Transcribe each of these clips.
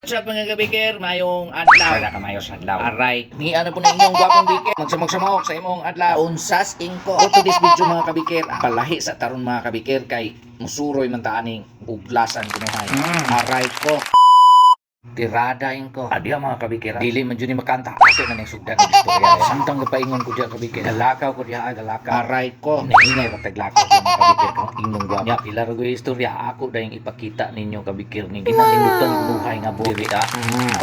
What's up mga kabikir? Mayong adlaw. Sada ka mayos adlaw. Alright. Ni ano po na inyong gwapong bikir. Magsamok-samok sa imong adlaw. Unsas ingko. For today's video mga kabikir. Palahi sa taron mga kabikir kay musuroy man taaning buglasan kunuhay. Alright ko. Tirada ko. Adya mga kabikir. Dili man dyan ni makanta. Ito na nang sugdan ng istorya. Samtang gapaingon ko dyan kabikir. Dalakaw ko dyan. Dalakaw. Alright ko. Naingay pataglakaw dyan mga kabikir. Kung inyong gwap. Nya pilar ko yung istorya. Ako dahil ipakita ninyo kabikir ni ginalimutan buhay nga buhi ha.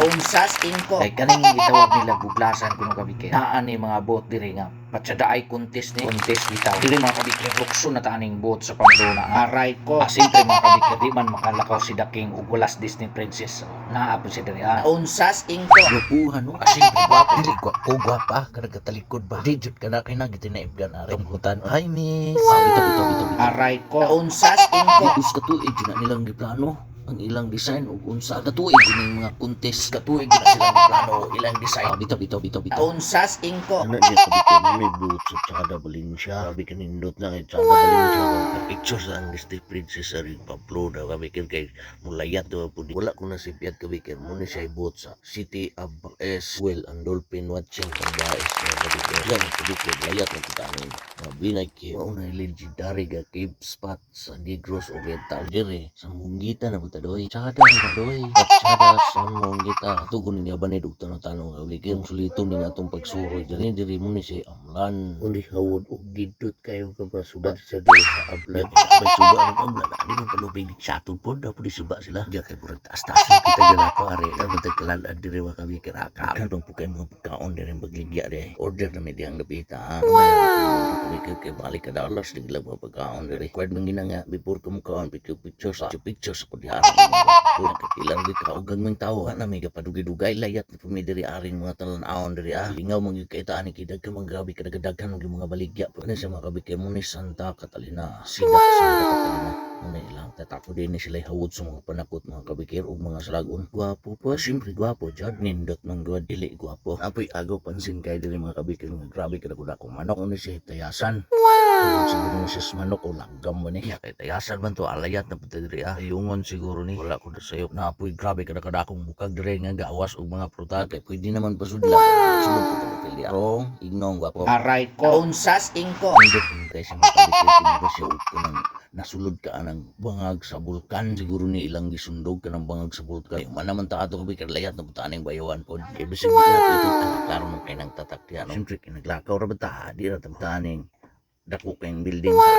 Unsas ingko. Kay kaning gitawag nila buglasan kuno kabikir. Naan ni mga bot diri nga. Patsadaay contest ni. Contest bitaw. Dili mga kabikir. Lukso na taning bot sa Pamplona. Alright ko. Siyempre mga kabikir. Di man makalakaw si The King o Walas Disney Princess. Naapon si diri ha. Unsas ingko. Lupuhan no, siyempre gwapo. Dili gwapa. Karagatalikod ba? Dijut ka na kayo na gitinaibgan na rin. Tungkutan. Hi miss. Bito. Alright ko. Unsas ingko. Is katuig na nilang giplano ang ilang design o unsa katuig yung mga contest katuig na silang giplano ilang design. Bito. Unsas ingko. Ano niya kabikir may boots at tsada Valencia. Sabi kanindot lang ay tsada Valencia. Pictures ang Disney Princess sa rin Pamplona kabikir kay mulayat daw po di. Wala ko na si Piat kabikir. Muna siya ibot sa City of S. Well, ang dolphin watching pambais na kabikir. Yan kabikir layat na kita ng binay kayo. Mauna legendary ga cave spot sa Negros Oriental. Dire sa Munggita na doy tsada na doy tsada sa Munggita tugon niya ba ni doktor na tanong kabikir sulito ni atong pagsuroy diri mo ni si amlan undi hawod og didot kayo ka ba subat sa diri sa ablan may suba ang amlan ani mo palubig di chatod pod dapat disuba sila diya kay purag taas kita gana ko are sa matagkalan diri wa kabikir akal dong pugay mga pagkaon diri bagligya de order na may diyang gabita kabikir kay balik ka dollars di lang pagkaon diri kwad man ginanga before kumukaon picture sa ko diha kapilang di ka ugang ng tao na may kapadugay-dugay layat na pumidiri aring mga talan-aon diri lingaw mga kaitaan ni kidag ka mga grabe kadagdagan ng mga baligya pa na siya makabikay mo ni Santa Catalina Santa Catalina ano ilang tatako din ni sila hawod sa mga panakot mga kabikir o mga salagon gwapo pa siyempre gwapo dyan nindot ng gawad dili gwapo apoy agaw pansin kay diri mga kabikir mga grabe kadagdakong manok ni siya tayasan siguro siya manok o langgam mo ni kay tayasan man to alayat na pati diri ayungon siguro ni wala ko na sayo na apoy grabe kada akong bukag dire nga gawas og mga prutas kay pwede naman pasudlan sulod ko ta pili ako ignong gwapo Alright ko. Unsas ingko. hindi kay siya makabikir siya og kanang nasulod ka anang bangag sa bulkan siguro ni ilang gisundog ka ng bangag sa bulkan man naman ta ato kabikir layat na putaning bayawan pod kay bisig natin ito karon kay nang tataktian siyempre kinaglakaw ra bata di ra taning dako kayong building sa